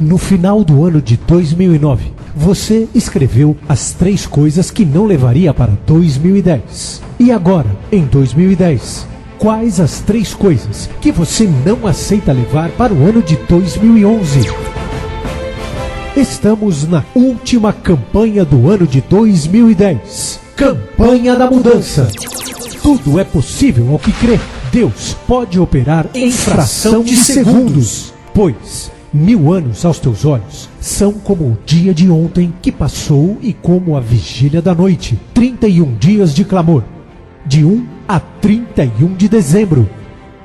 No final do ano de 2009, você escreveu as 3 coisas que não levaria para 2010. E agora, em 2010, quais as 3 coisas que você não aceita levar para o ano de 2011? Estamos na última campanha do ano de 2010. Campanha da Mudança. Tudo é possível ao que crê. Deus pode operar em fração de segundos, pois 1000 anos aos teus olhos são como o dia de ontem que passou e como a vigília da noite. 31 dias de clamor, de 1 a 31 de dezembro.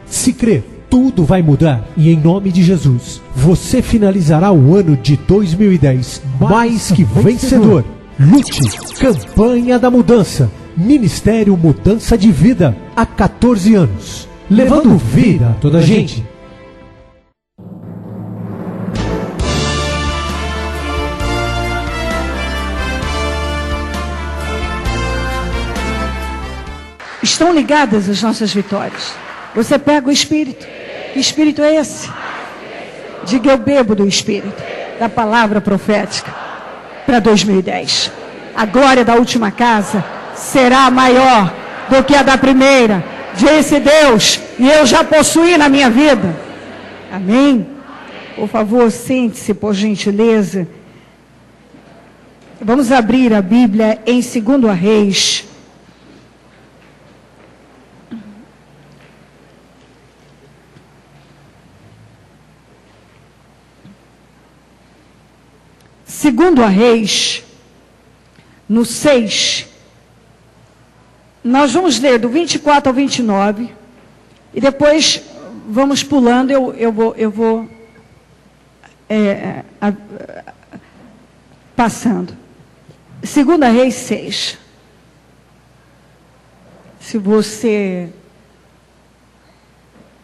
Se crer, tudo vai mudar e em nome de Jesus, você finalizará o ano de 2010 mais que vencedor. Lute, Campanha da Mudança, Ministério Mudança de Vida, há 14 anos, levando vida a toda a gente. Estão ligadas as nossas vitórias. Você pega o Espírito. Que Espírito é esse? Diga: eu bebo do Espírito, da palavra profética para 2010. A glória da última casa será maior do que a da primeira, disse Deus, e eu já possuí na minha vida. Amém? Por favor, sente-se, por gentileza. Vamos abrir a Bíblia em 2 Reis. Segundo a Reis, no 6, nós vamos ler do 24 ao 29, e depois vamos pulando, eu vou passando. Segunda Reis 6. Se você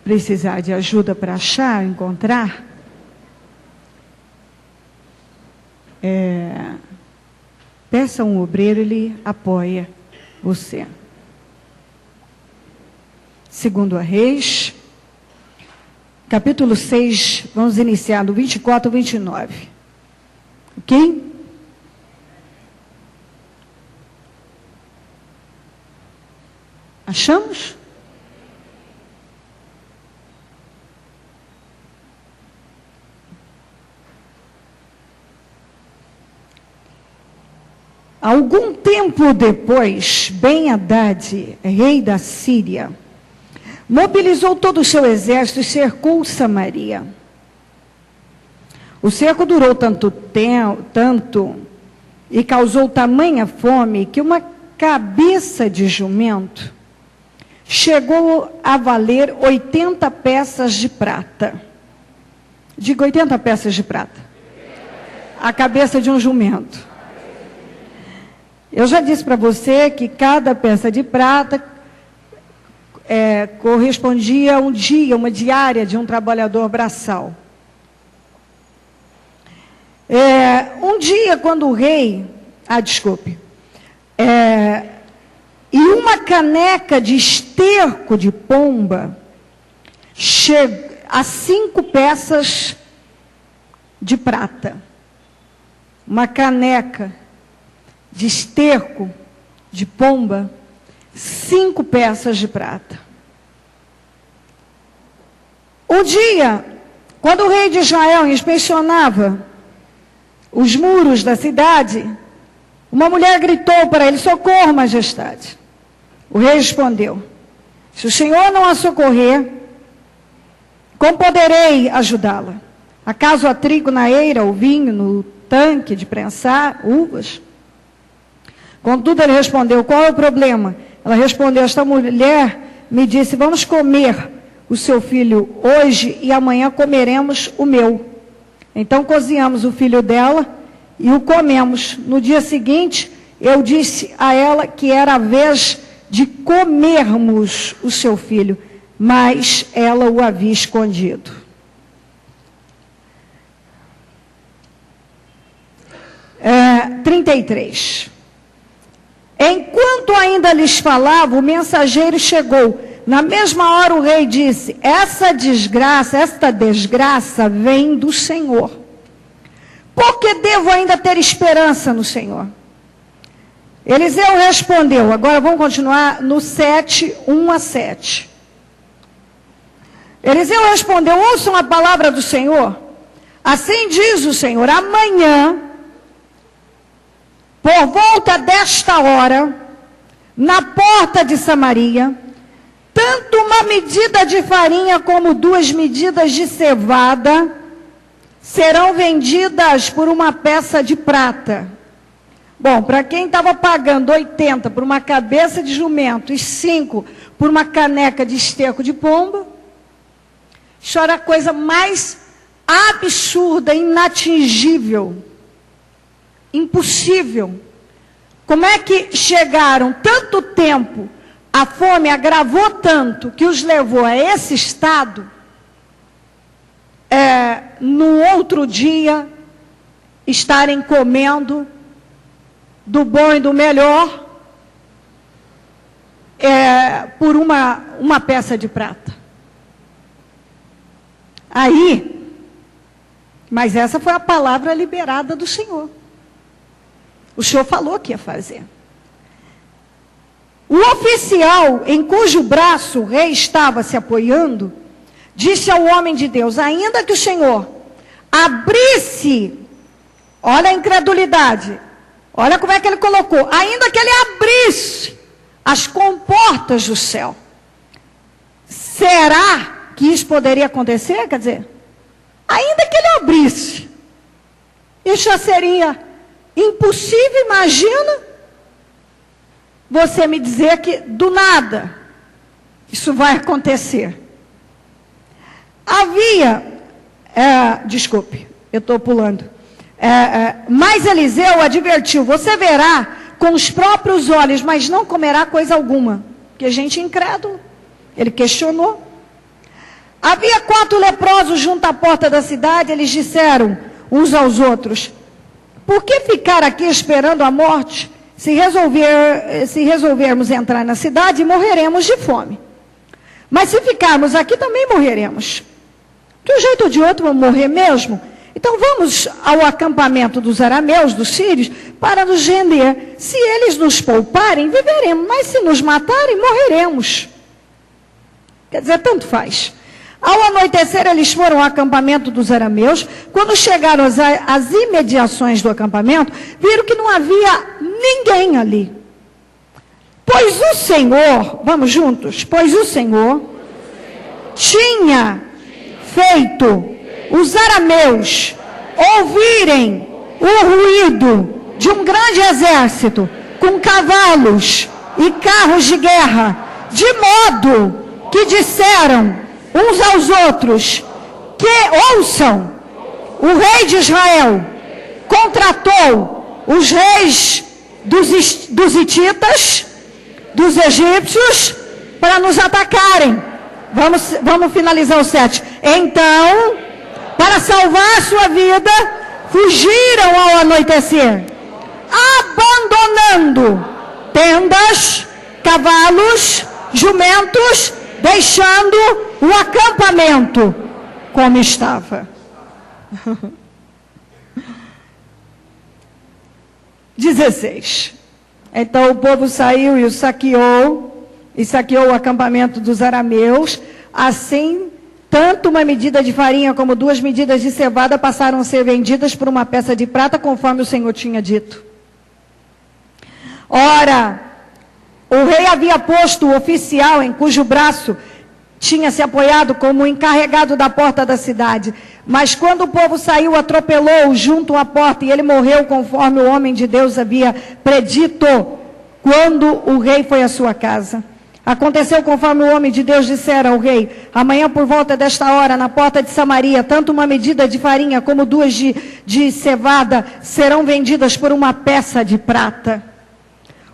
precisar de ajuda para achar, encontrar, peça um obreiro, ele apoia você. Segundo a Reis, capítulo 6, vamos iniciar do 24 ao 29. Ok? Achamos? Algum tempo depois, Ben-Hadad, rei da Síria, mobilizou todo o seu exército e cercou Samaria. O cerco durou tanto e causou tamanha fome que uma cabeça de jumento chegou a valer 80 peças de prata. Diga 80 peças de prata. A cabeça de um jumento. Eu já disse para você que cada peça de prata correspondia a um dia, uma diária de um trabalhador braçal. Um dia, quando o rei... e uma caneca de esterco de pomba a 5 peças de prata. Uma caneca de esterco de pomba, 5 peças de prata. Um dia, quando o rei de Israel inspecionava os muros da cidade, uma mulher gritou para ele: socorro, majestade. O rei respondeu: se o senhor não a socorrer, como poderei ajudá-la? Acaso há trigo na eira, ou vinho no tanque de prensar uvas? Contudo, ele respondeu: qual é o problema? Ela respondeu: esta mulher me disse: vamos comer o seu filho hoje e amanhã comeremos o meu. Então cozinhamos o filho dela e o comemos. No dia seguinte, eu disse a ela que era a vez de comermos o seu filho, mas ela o havia escondido. É, 33. Enquanto ainda lhes falava, o mensageiro chegou. Na mesma hora o rei disse: esta desgraça vem do Senhor. por que devo ainda ter esperança no Senhor? Eliseu respondeu, agora vamos continuar no 7, 1 a 7. Eliseu respondeu, ouçam a palavra do Senhor. Assim diz o Senhor, amanhã, por volta desta hora, na porta de Samaria, tanto uma medida de farinha como 2 medidas de cevada serão vendidas por uma peça de prata. Bom, para quem estava pagando 80 por uma cabeça de jumento e 5 por uma caneca de esterco de pomba, isso era a coisa mais absurda, inatingível, impossível. Como é que chegaram tanto tempo, a fome agravou tanto que os levou a esse estado, no outro dia, estarem comendo do bom e do melhor, por uma peça de prata. Aí, mas essa foi a palavra liberada do Senhor. O Senhor falou que ia fazer. O oficial em cujo braço o rei estava se apoiando, disse ao homem de Deus, ainda que o Senhor abrisse, olha a incredulidade, olha como é que ele colocou, ainda que ele abrisse as comportas do céu, será que isso poderia acontecer? Quer dizer, ainda que ele abrisse, isso já seria impossível. Imagina você me dizer que do nada isso vai acontecer. Desculpe, eu estou pulando. Mas Eliseu advertiu, você verá com os próprios olhos, mas não comerá coisa alguma. Porque a gente é incrédulo. Ele questionou. Havia 4 leprosos junto à porta da cidade, eles disseram uns aos outros, por que ficar aqui esperando a morte? Se resolvermos entrar na cidade, morreremos de fome. Mas se ficarmos aqui, também morreremos. De um jeito ou de outro, vamos morrer mesmo. Então vamos ao acampamento dos arameus, dos sírios, para nos render. Se eles nos pouparem, viveremos. Mas se nos matarem, morreremos. Quer dizer, tanto faz. Ao anoitecer, eles foram ao acampamento dos arameus. Quando chegaram às imediações do acampamento, viram que não havia ninguém ali. Pois o Senhor, vamos juntos, pois o Senhor tinha feito os arameus ouvirem o ruído de um grande exército com cavalos e carros de guerra, de modo que disseram uns aos outros, que ouçam, o rei de Israel contratou os reis dos hititas, dos egípcios, para nos atacarem. Vamos finalizar o 7. Então, para salvar a sua vida, fugiram ao anoitecer, abandonando tendas, cavalos, jumentos, deixando o acampamento como estava. 16. Então o povo saiu e saqueou o acampamento dos arameus. Assim, tanto uma medida de farinha como 2 medidas de cevada passaram a ser vendidas por uma peça de prata, conforme o Senhor tinha dito. Ora, o rei havia posto o oficial em cujo braço tinha se apoiado como encarregado da porta da cidade. Mas quando o povo saiu, atropelou-o junto à porta, e ele morreu conforme o homem de Deus havia predito, quando o rei foi à sua casa. Aconteceu conforme o homem de Deus dissera ao rei, amanhã por volta desta hora, na porta de Samaria, tanto uma medida de farinha como 2 de cevada serão vendidas por uma peça de prata.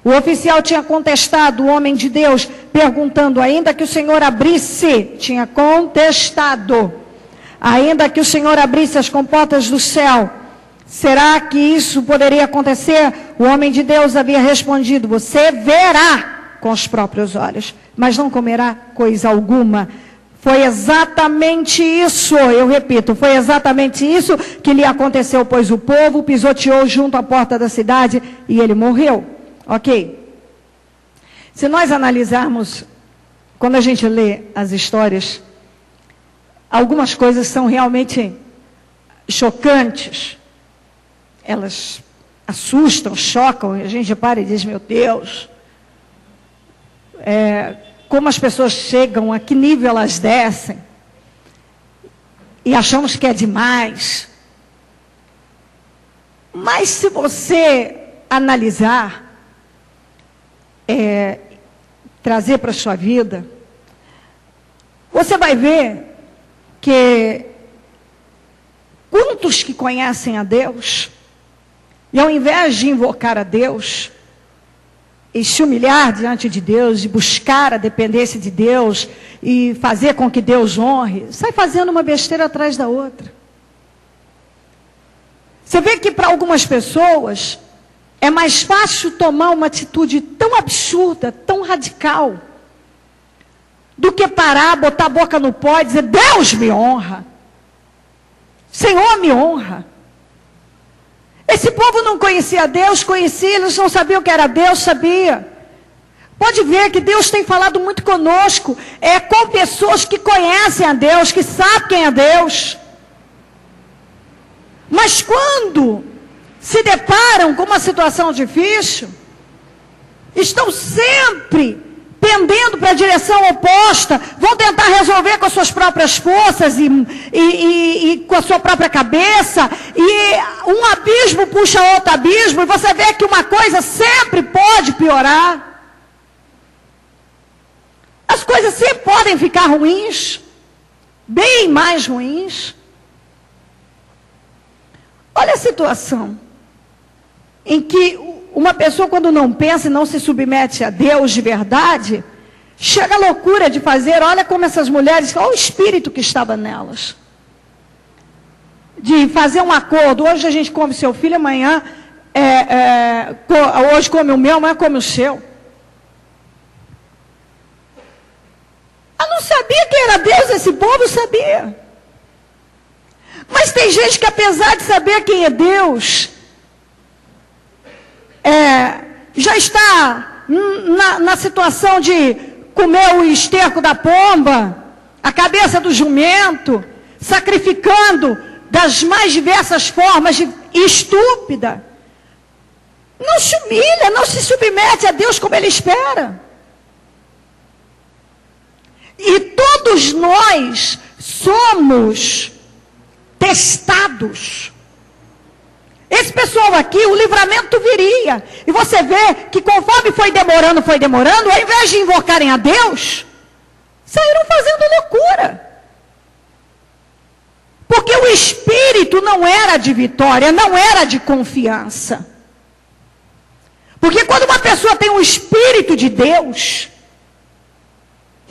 O oficial tinha contestado o homem de Deus, perguntando, ainda que o Senhor abrisse, tinha contestado, ainda que o Senhor abrisse as comportas do céu, será que isso poderia acontecer? O homem de Deus havia respondido, você verá com os próprios olhos, mas não comerá coisa alguma. Foi exatamente isso, eu repito, foi exatamente isso que lhe aconteceu, pois o povo pisoteou junto à porta da cidade e ele morreu. Ok. Se nós analisarmos, quando a gente lê as histórias, algumas coisas são realmente chocantes. Elas assustam, chocam, e a gente para e diz, meu Deus, como as pessoas chegam, a que nível elas descem, e achamos que é demais. Mas se você analisar, trazer para a sua vida, você vai ver que quantos que conhecem a Deus, e ao invés de invocar a Deus, e se humilhar diante de Deus, e buscar a dependência de Deus, e fazer com que Deus honre, sai fazendo uma besteira atrás da outra. Você vê que para algumas pessoas, é mais fácil tomar uma atitude tão absurda, tão radical, do que parar, botar a boca no pó e dizer, Deus me honra, Senhor me honra. Esse povo não conhecia Deus, conhecia, eles não sabiam o que era Deus, sabia. Pode ver que Deus tem falado muito conosco, com pessoas que conhecem a Deus, que sabem quem é Deus. Mas quando se deparam com uma situação difícil, estão sempre pendendo para a direção oposta, vão tentar resolver com as suas próprias forças e com a sua própria cabeça, e um abismo puxa outro abismo, e você vê que uma coisa sempre pode piorar. As coisas sempre podem ficar ruins, bem mais ruins. Olha a situação em que uma pessoa, quando não pensa e não se submete a Deus de verdade, chega a loucura de fazer, olha como essas mulheres, olha o espírito que estava nelas. De fazer um acordo, hoje a gente come seu filho, amanhã, hoje come o meu, amanhã come o seu. Eu não sabia quem era Deus, esse povo sabia. Mas tem gente que, apesar de saber quem é Deus, já está na situação de comer o esterco da pomba, a cabeça do jumento, sacrificando das mais diversas formas estúpida. Não se humilha, não se submete a Deus como Ele espera. E todos nós somos testados. Esse pessoal aqui, o livramento viria. E você vê que conforme foi demorando, ao invés de invocarem a Deus, saíram fazendo loucura. Porque o espírito não era de vitória, não era de confiança. Porque quando uma pessoa tem o espírito de Deus,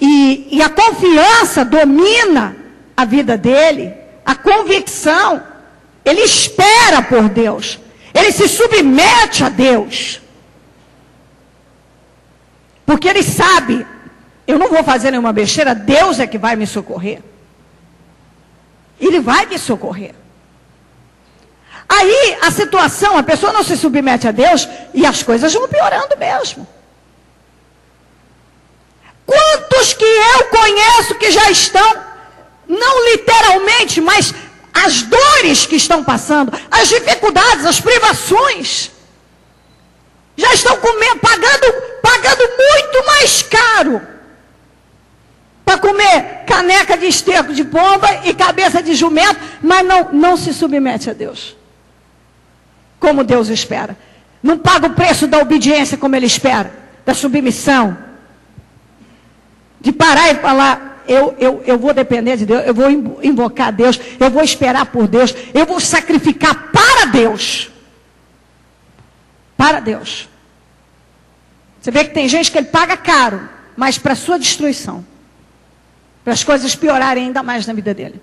e a confiança domina a vida dele, a convicção, ele espera por Deus, ele se submete a Deus, porque ele sabe, eu não vou fazer nenhuma besteira, Deus é que vai me socorrer, Ele vai me socorrer. Aí a situação, a pessoa não se submete a Deus e as coisas vão piorando mesmo. Quantos que eu conheço que já estão, não literalmente, mas as dores que estão passando, as dificuldades, as privações, já estão pagando muito mais caro para comer caneca de esterco de pomba e cabeça de jumento, mas não se submete a Deus, como Deus espera. Não paga o preço da obediência como Ele espera, da submissão, de parar e falar, eu vou depender de Deus, eu vou invocar Deus, eu vou esperar por Deus, eu vou sacrificar para Deus. Para Deus. Você vê que tem gente que ele paga caro, mas para a sua destruição. Para as coisas piorarem ainda mais na vida dele.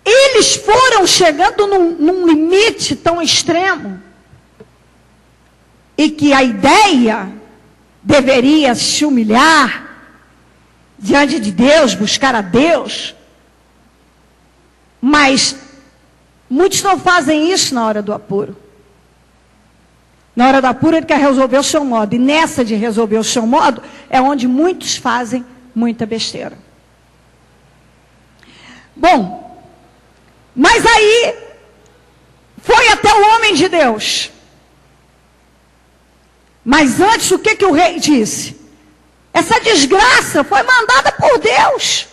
Eles foram chegando num limite tão extremo, e que a ideia deveria se humilhar, diante de Deus, buscar a Deus. Mas muitos não fazem isso na hora do apuro. Na hora do apuro ele quer resolver o seu modo. E nessa de resolver o seu modo é onde muitos fazem muita besteira. Bom, mas aí foi até o homem de Deus. Mas antes o que o rei disse? Essa desgraça foi mandada por Deus.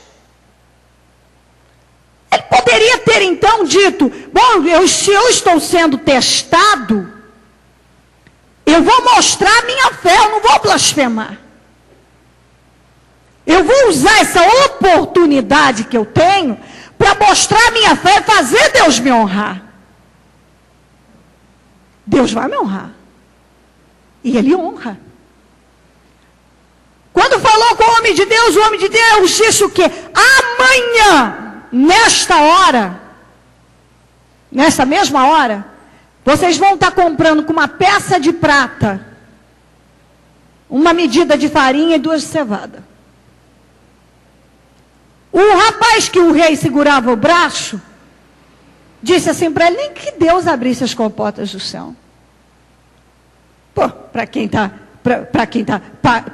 Ele poderia ter então dito, bom, se eu estou sendo testado, eu vou mostrar a minha fé, eu não vou blasfemar. Eu vou usar essa oportunidade que eu tenho para mostrar a minha fé e fazer Deus me honrar. Deus vai me honrar. E Ele honra. Quando falou com o homem de Deus disse o quê? Amanhã, nesta mesma hora, vocês vão estar comprando com uma peça de prata, uma medida de farinha e 2 de cevada. O rapaz que o rei segurava o braço, disse assim para ele, nem que Deus abrisse as comportas do céu. Pô, para quem está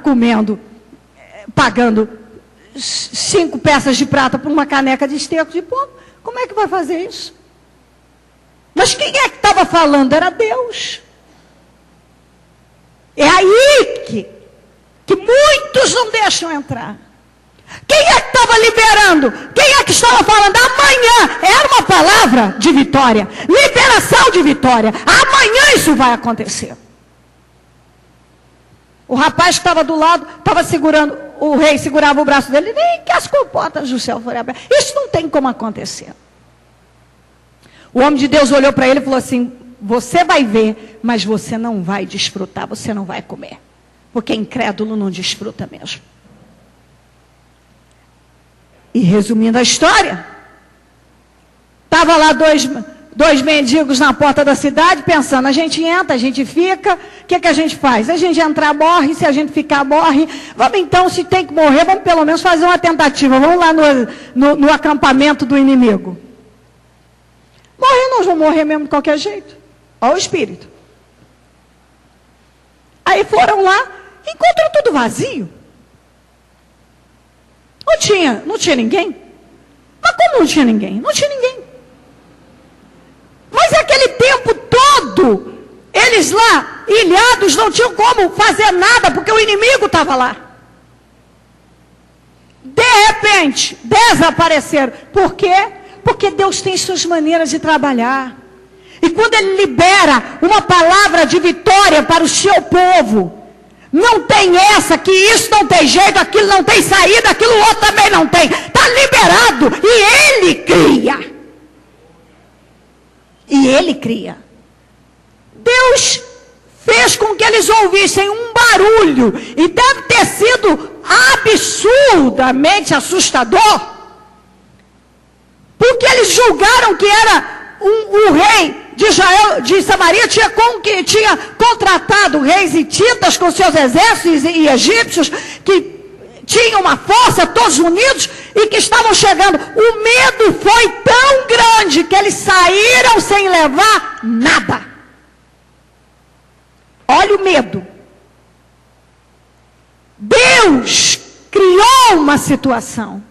comendo, pagando 5 peças de prata por uma caneca de esterco de pão, como é que vai fazer isso? Mas quem é que estava falando? Era Deus. É aí que muitos não deixam entrar. Quem é que estava liberando? Quem é que estava falando? Amanhã, era uma palavra de vitória, liberação de vitória. Amanhã isso vai acontecer. O rapaz que estava do lado, estava segurando, o rei segurava o braço dele, nem que as comportas do céu forem abertas. Isso não tem como acontecer. O homem de Deus olhou para ele e falou assim, você vai ver, mas você não vai desfrutar, você não vai comer. Porque incrédulo não desfruta mesmo. E resumindo a história, estava lá dois mendigos na porta da cidade, pensando, a gente entra, a gente fica, o que a gente faz? Se a gente entrar, morre, se a gente ficar, morre. Vamos então, se tem que morrer, vamos pelo menos fazer uma tentativa, vamos lá no acampamento do inimigo. Morrer, nós vamos morrer mesmo de qualquer jeito. Olha o espírito. Aí foram lá, encontram tudo vazio. Não tinha ninguém. Mas como não tinha ninguém? Não tinha ninguém. Mas aquele tempo todo, eles lá, ilhados, não tinham como fazer nada, porque o inimigo estava lá. De repente, desapareceram. Por quê? Porque Deus tem suas maneiras de trabalhar. E quando Ele libera uma palavra de vitória para o seu povo, não tem essa, que isso não tem jeito, aquilo não tem saída, aquilo outro também não tem. Está liberado. E Ele cria. E Ele cria. Deus fez com que eles ouvissem um barulho. E deve ter sido absurdamente assustador. Porque eles julgaram que era o rei de Israel, de Samaria, tinha contratado reis hititas com seus exércitos e egípcios, que tinham uma força, todos unidos, e que estavam chegando. O medo foi tão grande que eles saíram sem levar nada. Olha o medo. Deus criou uma situação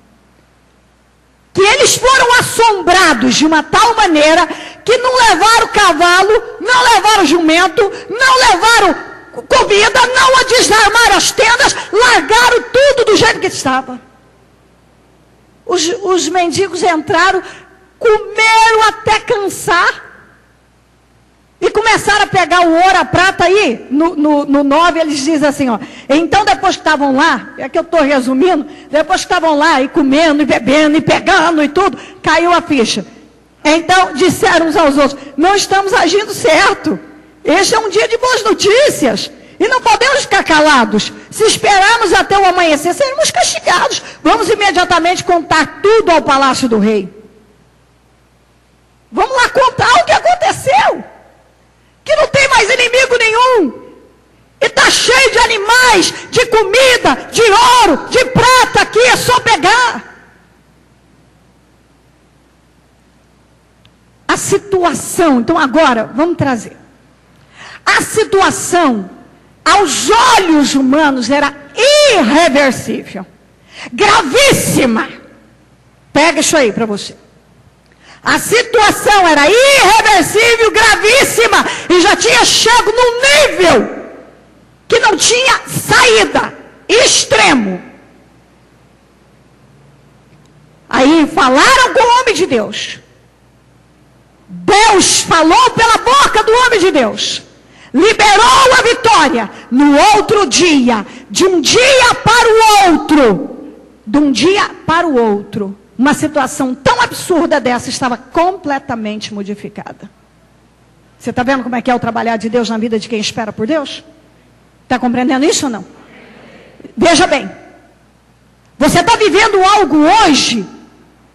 que eles foram assombrados de uma tal maneira que não levaram cavalo, não levaram jumento, não levaram comida, não desarmaram as tendas, largaram tudo do jeito que estava. Os mendigos entraram, comeram até cansar e começaram a pegar o ouro, a prata aí, no 9 eles dizem assim, ó, então depois que estavam lá, é que eu estou resumindo, depois que estavam lá e comendo e bebendo e pegando e tudo, caiu a ficha. Então disseram uns aos outros, não estamos agindo certo, este é um dia de boas notícias, e não podemos ficar calados, se esperarmos até o amanhecer, seremos castigados, vamos imediatamente contar tudo ao palácio do rei. Vamos lá contar o que aconteceu. Que não tem mais inimigo nenhum. E está cheio de animais, de comida, de ouro, de prata, aqui é só pegar. A situação, então agora, vamos trazer. A situação, aos olhos humanos, era irreversível. Gravíssima. Pega isso aí para você. A situação era irreversível, gravíssima. E já tinha chegado num nível que não tinha saída. Extremo. Aí falaram com o homem de Deus. Deus falou pela boca do homem de Deus. Liberou a vitória. No outro dia, de um dia para o outro, de um dia para o outro, uma situação tão absurda dessa estava completamente modificada. Você está vendo como é que é o trabalhar de Deus na vida de quem espera por Deus? Está compreendendo isso ou não? Veja bem. Você está vivendo algo hoje,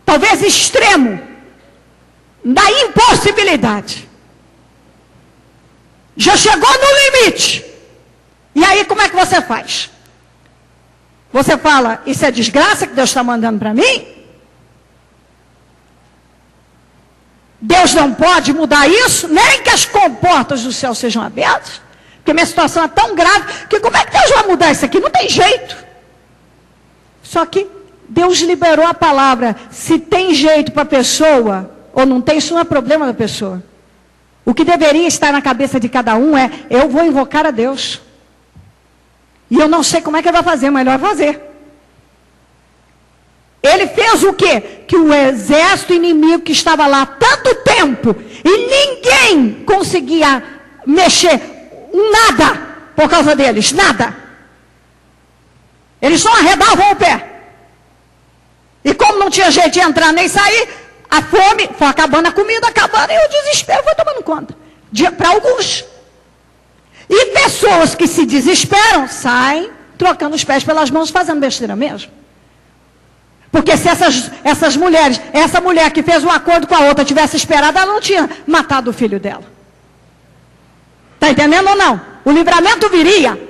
talvez extremo, da impossibilidade. Já chegou no limite. E aí como é que você faz? Você fala, isso é desgraça que Deus está mandando para mim? Deus não pode mudar isso, nem que as comportas do céu sejam abertas, porque minha situação é tão grave, que como é que Deus vai mudar isso aqui? Não tem jeito. Só que Deus liberou a palavra, se tem jeito para a pessoa, ou não tem, isso não é problema da pessoa. O que deveria estar na cabeça de cada um é, eu vou invocar a Deus. E eu não sei como é que ele vai fazer, mas ele vai fazer. Ele fez o quê? Que o exército inimigo que estava lá há tanto tempo, e ninguém conseguia mexer nada por causa deles, nada. Eles só arredavam o pé. E como não tinha jeito de entrar nem sair, a fome foi acabando, a comida acabando, e o desespero foi tomando conta. Para alguns. E pessoas que se desesperam, saem trocando os pés pelas mãos, fazendo besteira mesmo. Porque se essas mulheres, essa mulher que fez um acordo com a outra tivesse esperado, ela não tinha matado o filho dela. Está entendendo ou não? O livramento viria.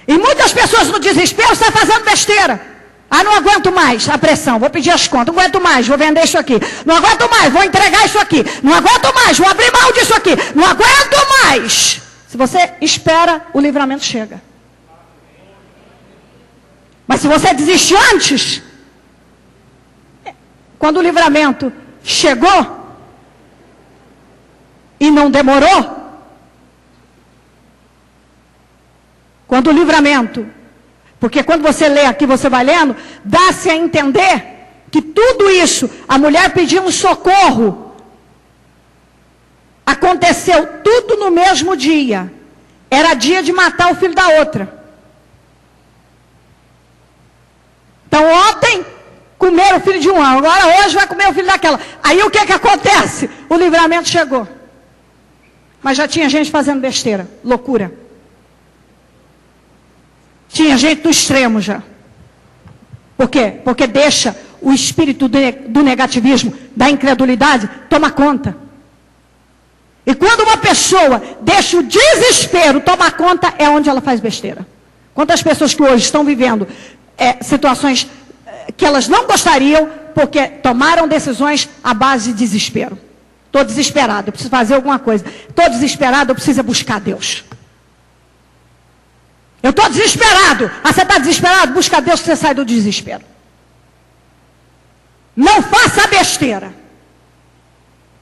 E muitas pessoas no desespero estão fazendo besteira. Ah, não aguento mais a pressão, vou pedir as contas, não aguento mais, vou vender isso aqui. Não aguento mais, vou entregar isso aqui. Não aguento mais, vou abrir mão disso aqui. Não aguento mais. Se você espera, o livramento chega. Mas se você desistir antes, quando o livramento chegou e não demorou, quando o livramento, porque quando você lê aqui, você vai lendo, dá-se a entender que tudo isso, a mulher pediu um socorro, aconteceu tudo no mesmo dia, era dia de matar o filho da outra. Então ontem, comeram o filho de um, agora hoje vai comer o filho daquela. Aí o que acontece? O livramento chegou. Mas já tinha gente fazendo besteira, loucura. Tinha gente do extremo já. Por quê? Porque deixa o espírito do negativismo, da incredulidade, toma conta. E quando uma pessoa deixa o desespero tomar conta, é onde ela faz besteira. Quantas pessoas que hoje estão vivendo situações que elas não gostariam, porque tomaram decisões à base de desespero. Estou desesperado, eu preciso fazer alguma coisa. Estou desesperado, eu preciso buscar Deus. Eu estou desesperado. Ah, você está desesperado? Busca Deus que você sai do desespero. Não faça besteira.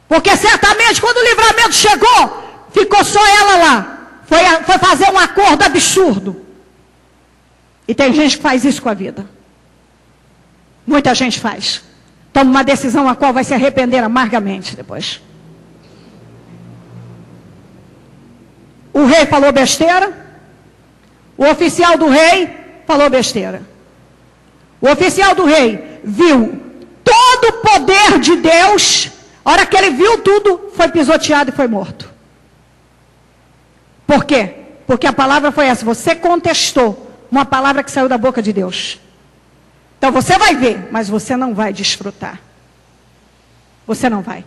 Porque certamente quando o livramento chegou, ficou só ela lá. Foi fazer um acordo absurdo. E tem gente que faz isso com a vida. Muita gente faz. Toma uma decisão a qual vai se arrepender amargamente depois. O rei falou besteira. O oficial do rei falou besteira. O oficial do rei viu todo o poder de Deus. A hora que ele viu tudo, foi pisoteado e foi morto. Por quê? Porque a palavra foi essa. Você contestou uma palavra que saiu da boca de Deus. Então você vai ver, mas você não vai desfrutar. Você não vai.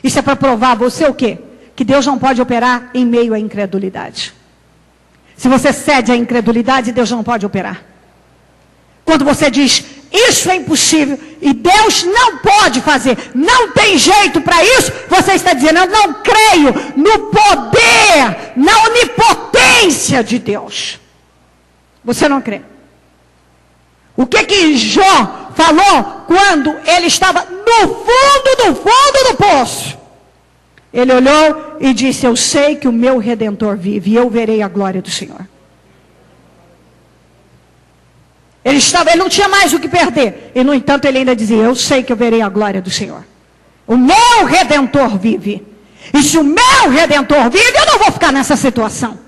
Isso é para provar você o quê? Que Deus não pode operar em meio à incredulidade. Se você cede à incredulidade, Deus não pode operar. Quando você diz, isso é impossível, e Deus não pode fazer, não tem jeito para isso, você está dizendo, eu não creio no poder, na onipotência de Deus. Você não crê. O que Jó falou quando ele estava no fundo do poço? Ele olhou e disse, eu sei que o meu Redentor vive e eu verei a glória do Senhor. Ele não tinha mais o que perder. E no entanto ele ainda dizia, eu sei que eu verei a glória do Senhor. O meu Redentor vive. E se o meu Redentor vive, eu não vou ficar nessa situação.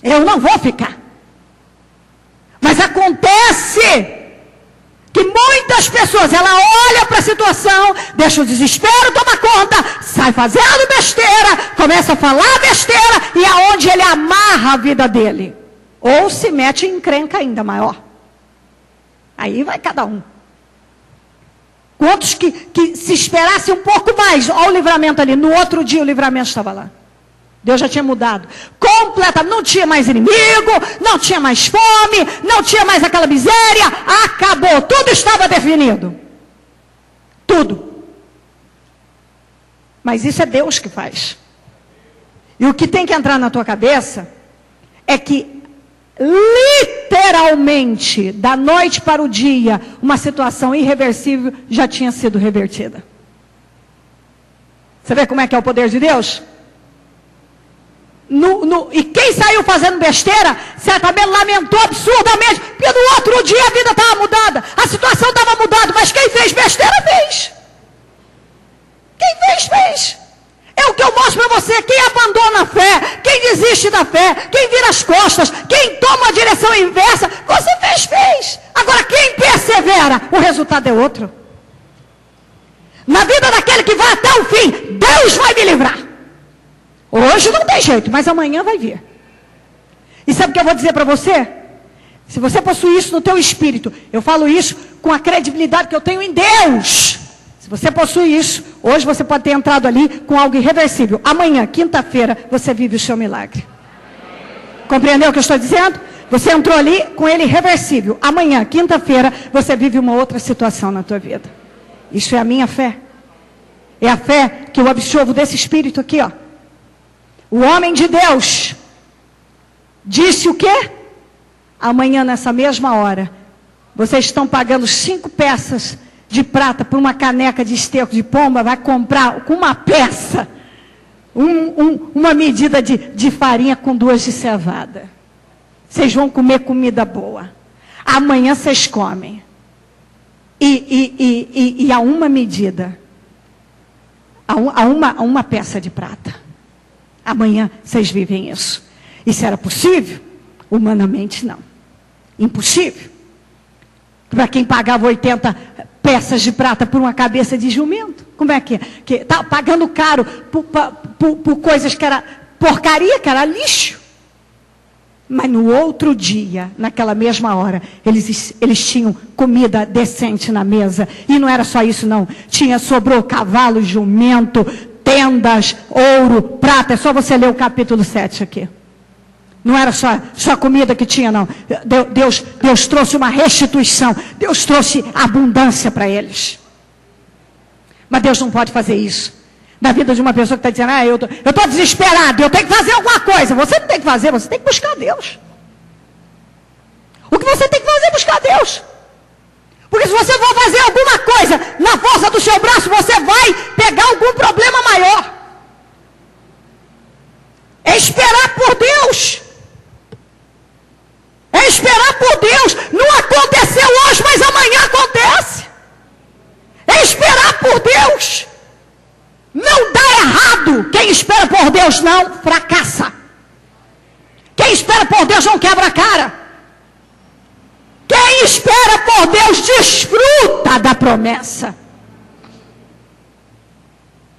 Eu não vou ficar. Mas acontece que muitas pessoas, ela olha para a situação, deixa o desespero tomar conta, sai fazendo besteira, começa a falar besteira, e aonde ele amarra a vida dele. Ou se mete em encrenca ainda maior. Aí vai cada um. Quantos que se esperassem um pouco mais, olha o livramento ali, no outro dia o livramento estava lá. Deus já tinha mudado. Completamente, não tinha mais inimigo, não tinha mais fome, não tinha mais aquela miséria, acabou, tudo estava definido. Tudo. Mas isso é Deus que faz. E o que tem que entrar na tua cabeça é que literalmente, da noite para o dia, uma situação irreversível já tinha sido revertida. Você vê como é que é o poder de Deus? E quem saiu fazendo besteira, certamente lamentou absurdamente, porque no outro dia a vida estava mudada, a situação estava mudada, mas quem fez besteira, fez. Quem fez. É o que eu mostro para você, quem abandona a fé, quem desiste da fé, quem vira as costas, quem toma a direção inversa, você fez. Agora quem persevera, o resultado é outro. Na vida daquele que vai até o fim, Deus vai me livrar. Hoje não tem jeito, mas amanhã vai vir. E sabe o que eu vou dizer para você? Se você possui isso no teu espírito, eu falo isso com a credibilidade que eu tenho em Deus. Se você possui isso, hoje você pode ter entrado ali com algo irreversível. Amanhã, quinta-feira, você vive o seu milagre. Compreendeu o que eu estou dizendo? Você entrou ali com ele irreversível. Amanhã, quinta-feira, você vive uma outra situação na tua vida. Isso é a minha fé. É a fé que eu absorvo desse espírito aqui, ó. O homem de Deus disse o quê? Amanhã, nessa mesma hora, vocês estão pagando 5 peças de prata por uma caneca de esterco de pomba, vai comprar com uma peça, uma medida de farinha com 2 de cevada. Vocês vão comer comida boa. Amanhã vocês comem. E a uma medida, a uma peça de prata. Amanhã vocês vivem isso. Isso era possível? Humanamente não. Impossível. Para quem pagava 80 peças de prata por uma cabeça de jumento. Como é que é? Que tá pagando caro por coisas que era porcaria, que era lixo. Mas no outro dia, naquela mesma hora, eles tinham comida decente na mesa. E não era só isso não. Sobrou cavalo, jumento, tendas, ouro, prata. É só você ler o capítulo 7 aqui. Não era só comida que tinha, não. Deus trouxe uma restituição. Deus trouxe abundância para eles. Mas Deus não pode fazer isso na vida de uma pessoa que está dizendo, eu estou desesperado, eu tenho que fazer alguma coisa. Você não tem que fazer, você tem que buscar Deus. O que você tem que fazer é buscar Deus. Porque se você for fazer alguma coisa na força do seu braço, você vai pegar algum problema maior. É esperar por Deus. É esperar por Deus. Não aconteceu hoje, mas amanhã acontece. É esperar por Deus. Não dá errado. Quem espera por Deus não fracassa. Quem espera por Deus não quebra a cara. Quem espera por Deus desfruta da promessa.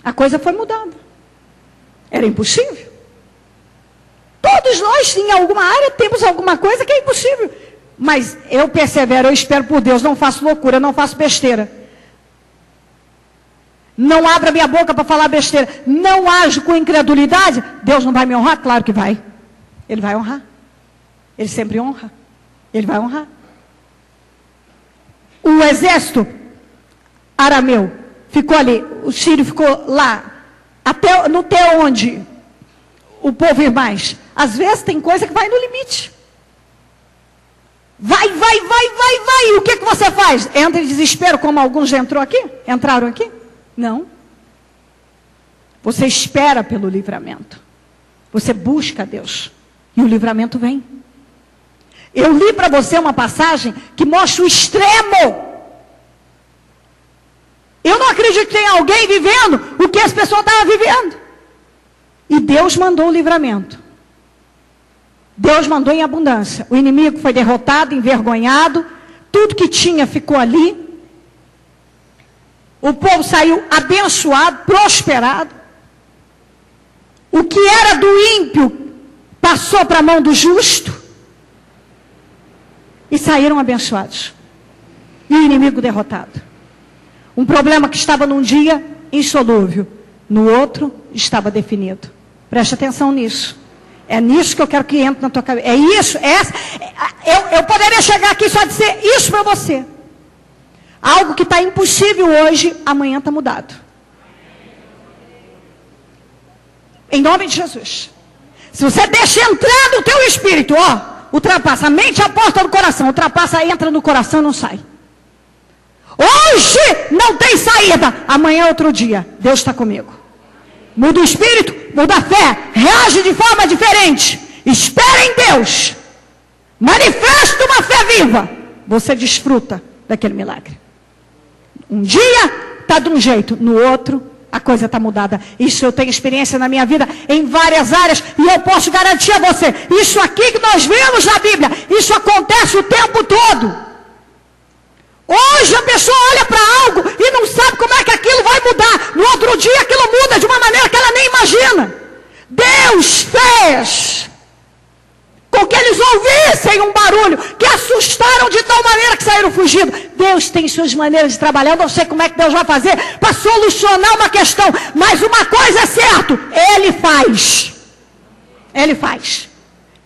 A coisa foi mudando. Era impossível. Todos nós, em alguma área, temos alguma coisa que é impossível. Mas eu persevero, eu espero por Deus, não faço loucura, não faço besteira. Não abro a minha boca para falar besteira. Não ajo com incredulidade. Deus não vai me honrar? Claro que vai. Ele vai honrar. Ele sempre honra. Ele vai honrar. O exército arameu ficou ali, o sírio ficou lá, até onde o povo ir mais. Às vezes tem coisa que vai no limite. Vai. E o que você faz? Entra em desespero, como alguns entraram aqui? Não. Você espera pelo livramento. Você busca a Deus. E o livramento vem. Eu li para você uma passagem que mostra o extremo. Eu não acredito que tenha alguém vivendo o que essa pessoa estava vivendo. E Deus mandou o livramento. Deus mandou em abundância. O inimigo foi derrotado, envergonhado. Tudo que tinha ficou ali. O povo saiu abençoado, prosperado. O que era do ímpio passou para a mão do justo. E saíram abençoados. E o inimigo derrotado. Um problema que estava num dia insolúvel, no outro estava definido. Preste atenção nisso. É nisso que eu quero que entre na tua cabeça. É isso, eu poderia chegar aqui só dizer isso para você. Algo que está impossível hoje, amanhã está mudado. Em nome de Jesus. Se você deixa entrar no teu espírito, ultrapassa a mente, a porta do coração, ultrapassa, entra no coração e não sai. Hoje não tem saída, amanhã é outro dia. Deus está comigo. Muda o espírito, muda a fé, reage de forma diferente. Espera em Deus. Manifesta uma fé viva. Você desfruta daquele milagre. Um dia está de um jeito, no outro a coisa está mudada. Isso eu tenho experiência na minha vida em várias áreas e eu posso garantir a você. Isso aqui que nós vemos na Bíblia, isso acontece o tempo todo. Hoje a pessoa olha para algo e não sabe como é que aquilo vai mudar. No outro dia aquilo muda de uma maneira que ela nem imagina. Deus fez com que eles ouvissem um barulho, que assustaram de tal maneira que saíram fugindo. Deus tem suas maneiras de trabalhar. Eu não sei como é que Deus vai fazer para solucionar uma questão, mas uma coisa é certa, Ele faz. Ele faz.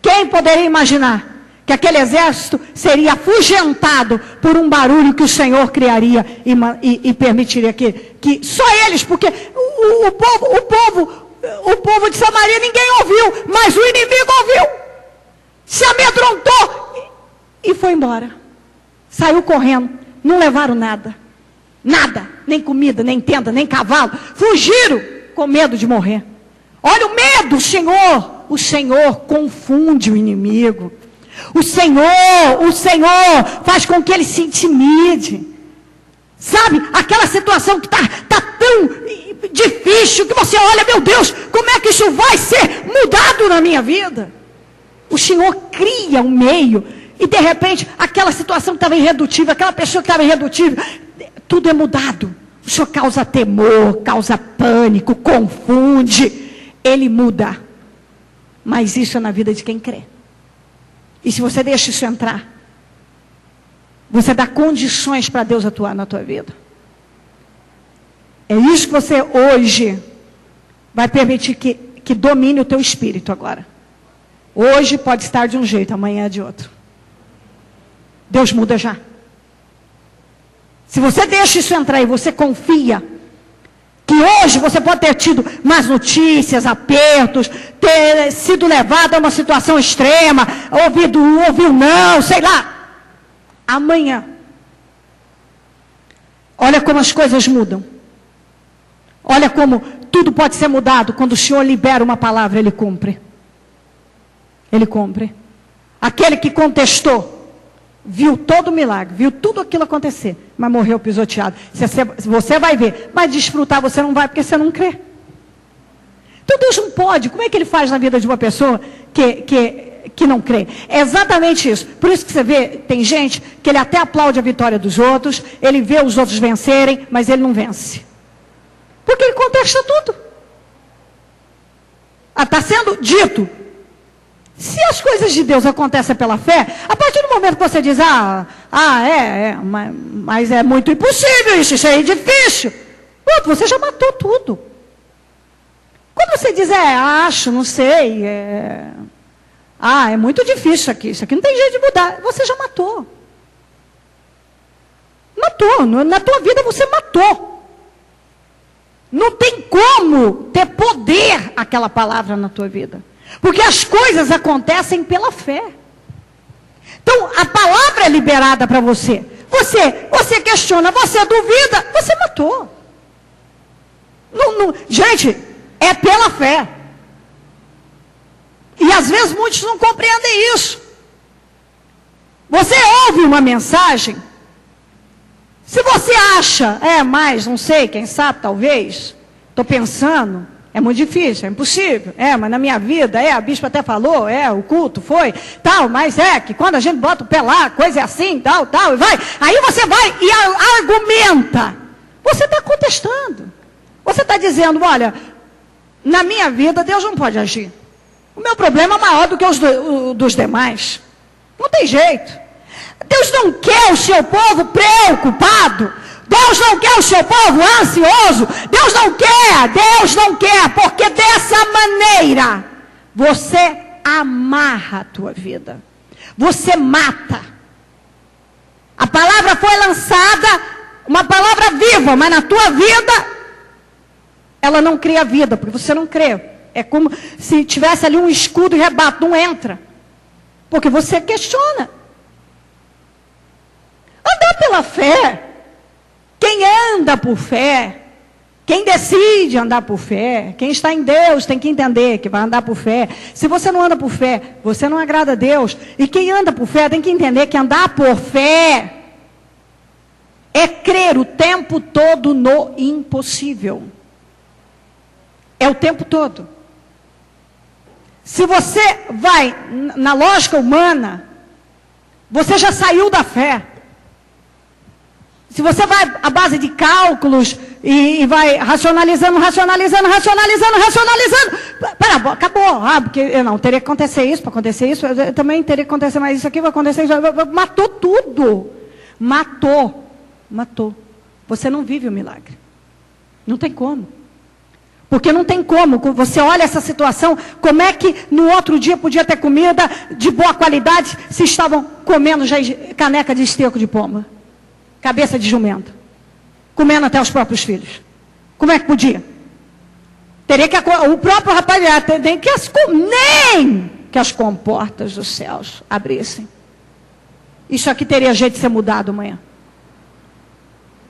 Quem poderia imaginar que aquele exército seria afugentado por um barulho que o Senhor criaria e permitiria que só eles, porque o povo de Samaria ninguém ouviu, mas o inimigo ouviu, se amedrontou e foi embora, saiu correndo, não levaram nada, nem comida, nem tenda, nem cavalo, fugiram com medo de morrer. Olha o medo, o Senhor confunde o inimigo. O Senhor faz com que ele se intimide. Sabe, aquela situação que está tão difícil, que você olha, meu Deus, como é que isso vai ser mudado na minha vida? O Senhor cria um meio, e de repente, aquela situação que estava irredutível, aquela pessoa que estava irredutível, tudo é mudado. O Senhor causa temor, causa pânico, confunde. Ele muda. Mas isso é na vida de quem crê. E se você deixa isso entrar, você dá condições para Deus atuar na tua vida. É isso que você hoje vai permitir que domine o teu espírito agora. Hoje pode estar de um jeito, amanhã é de outro. Deus muda já. Se você deixa isso entrar e você confia que hoje você pode ter tido más notícias, apertos, ter sido levado a uma situação extrema, ouviu não, sei lá. Amanhã, olha como as coisas mudam. Olha como tudo pode ser mudado quando o Senhor libera uma palavra, Ele cumpre. Ele cumpre. Aquele que contestou, viu todo o milagre, viu tudo aquilo acontecer, mas morreu pisoteado. Você vai ver, mas desfrutar você não vai, porque você não crê. Então Deus não pode. Como é que Ele faz na vida de uma pessoa que não crê? É exatamente isso. Por isso que você vê, tem gente que ele até aplaude a vitória dos outros, ele vê os outros vencerem, mas ele não vence. Porque ele contesta tudo. Está sendo dito. Se as coisas de Deus acontecem pela fé, a partir do momento que você diz, mas é muito impossível isso é difícil. Pronto, você já matou tudo. Quando você diz, acho, não sei, Ah, é muito difícil isso aqui não tem jeito de mudar. Você já matou. Matou, na tua vida você matou. Não tem como ter poder aquela palavra na tua vida. Porque as coisas acontecem pela fé. Então, a palavra é liberada para você. Você questiona, você duvida, você matou. Gente, é pela fé. E às vezes muitos não compreendem isso. Você ouve uma mensagem, se você acha, mas não sei, quem sabe, talvez, estou pensando, é muito difícil, é impossível, mas na minha vida, a bispa até falou, o culto foi, tal, mas que quando a gente bota o pé lá, coisa é assim, tal, e vai, aí você vai e argumenta, você está contestando, você está dizendo, olha, na minha vida Deus não pode agir, o meu problema é maior do que o dos demais, não tem jeito, Deus não quer o seu povo preocupado, Deus não quer o seu povo ansioso, Deus não quer, porque dessa maneira, você amarra a tua vida, você mata, a palavra foi lançada, uma palavra viva, mas na tua vida, ela não cria vida, porque você não crê, é como se tivesse ali um escudo e rebato, não entra, porque você questiona, andar pela fé, quem anda por fé, quem decide andar por fé, quem está em Deus tem que entender que vai andar por fé. Se você não anda por fé, você não agrada a Deus. E quem anda por fé tem que entender que andar por fé é crer o tempo todo no impossível. É o tempo todo. Se você vai na lógica humana, você já saiu da fé. Se você vai à base de cálculos e vai racionalizando, acabou. Porque não, teria que acontecer isso, para acontecer isso, também teria que acontecer mais isso aqui, vai acontecer isso. Matou tudo. Matou. Você não vive o milagre. Não tem como. Porque não tem como. Você olha essa situação, como é que no outro dia podia ter comida de boa qualidade se estavam comendo já caneca de esterco de pomba? Cabeça de jumento, comendo até os próprios filhos. Como é que podia? Teria que o próprio rapaz nem que as comportas dos céus abrissem. Isso aqui teria jeito de ser mudado amanhã.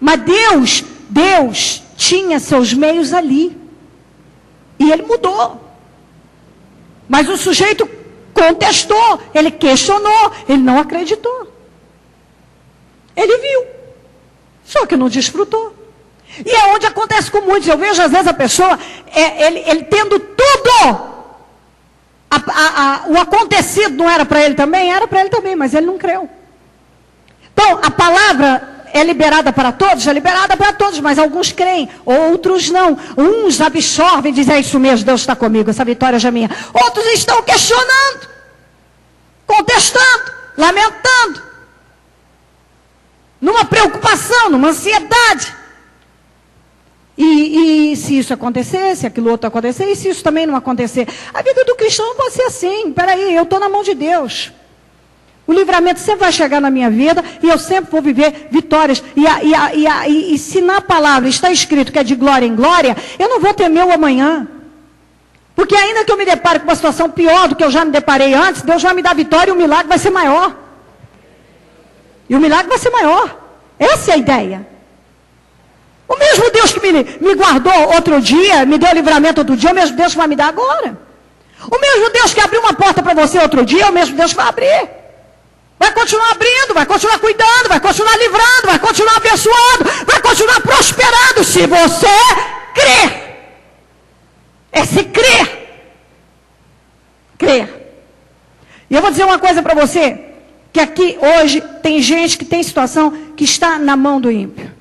Mas Deus tinha seus meios ali. E ele mudou. Mas o sujeito contestou, ele questionou, ele não acreditou. Ele viu. Só que não desfrutou. E é onde acontece com muitos. Eu vejo às vezes a pessoa, ele tendo tudo. O acontecido não era para ele também? Era para ele também, mas ele não creu. Então, a palavra é liberada para todos? É liberada para todos, mas alguns creem, outros não. Uns absorvem e dizem, é isso mesmo, Deus está comigo, essa vitória já é minha. Outros estão questionando, contestando, lamentando. Numa preocupação, numa ansiedade. E se isso acontecer, se aquilo outro acontecer, e se isso também não acontecer? A vida do cristão não pode ser assim. Peraí, eu estou na mão de Deus. O livramento sempre vai chegar na minha vida e eu sempre vou viver vitórias. E se na palavra está escrito que é de glória em glória, eu não vou temer o amanhã. Porque ainda que eu me depare com uma situação pior do que eu já me deparei antes, Deus vai me dar vitória e o milagre vai ser maior. E o milagre vai ser maior. Essa é a ideia. O mesmo Deus que me guardou outro dia, me deu livramento outro dia, é o mesmo Deus que vai me dar agora. O mesmo Deus que abriu uma porta para você outro dia, é o mesmo Deus que vai abrir. Vai continuar abrindo, vai continuar cuidando, vai continuar livrando, vai continuar abençoando, vai continuar prosperando, se você crer. É se crer. Crer. E eu vou dizer uma coisa para você, que aqui hoje tem gente que tem situação que está na mão do ímpio.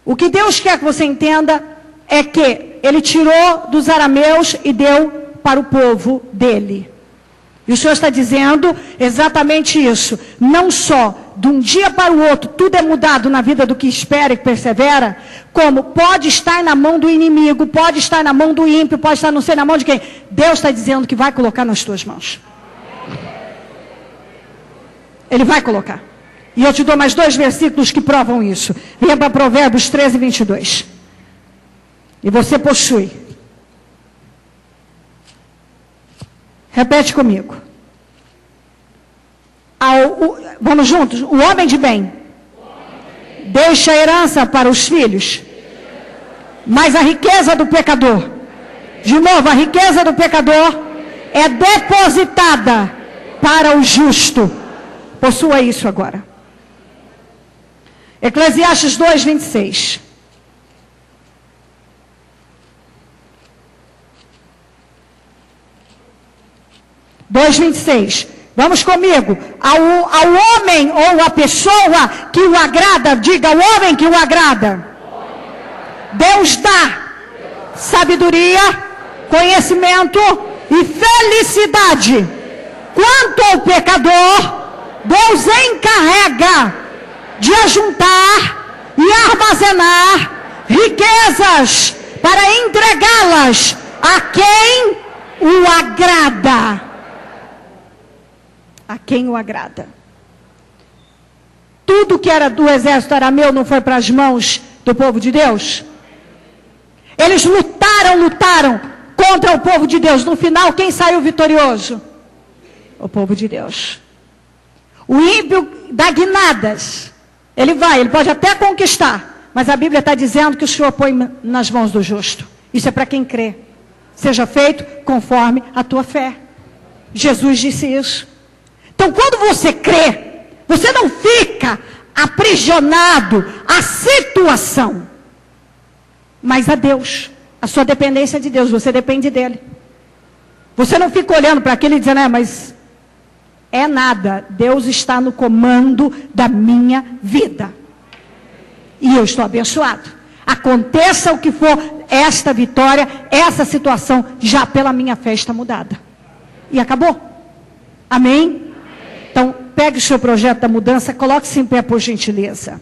O que Deus quer que você entenda é que Ele tirou dos arameus e deu para o povo dele. E o Senhor está dizendo exatamente isso. Não só de um dia para o outro, tudo é mudado na vida do que espera e persevera, como pode estar na mão do inimigo, pode estar na mão do ímpio, pode estar não sei na mão de quem. Deus está dizendo que vai colocar nas tuas mãos. Ele vai colocar. E eu te dou mais 2 versículos que provam isso. Venha para Provérbios 13, 22. E você possui. Repete comigo. Vamos juntos? O homem de bem deixa a herança para os filhos, mas a riqueza do pecador, de novo, a riqueza do pecador é depositada para o justo. Possua isso agora. Eclesiastes 2, 26. Vamos comigo. Ao homem ou a pessoa que o agrada, diga ao homem que o agrada. Deus dá sabedoria, conhecimento e felicidade. Quanto ao pecador, Deus encarrega de ajuntar e armazenar riquezas para entregá-las a quem o agrada. A quem o agrada. Tudo que era do exército arameu não foi para as mãos do povo de Deus? Eles lutaram contra o povo de Deus. No final, quem saiu vitorioso? O povo de Deus. O ímpio dá guinadas. Ele pode até conquistar, mas a Bíblia está dizendo que o Senhor põe nas mãos do justo. Isso é para quem crê. Seja feito conforme a tua fé. Jesus disse isso. Então, quando você crê, você não fica aprisionado à situação, mas a Deus. A sua dependência é de Deus, você depende dele. Você não fica olhando para aquilo e dizendo, mas é nada. Deus está no comando da minha vida. E eu estou abençoado. Aconteça o que for, esta vitória, essa situação, já pela minha fé está mudada. E acabou. Amém? Então, pegue o seu projeto da mudança, coloque-se em pé, por gentileza.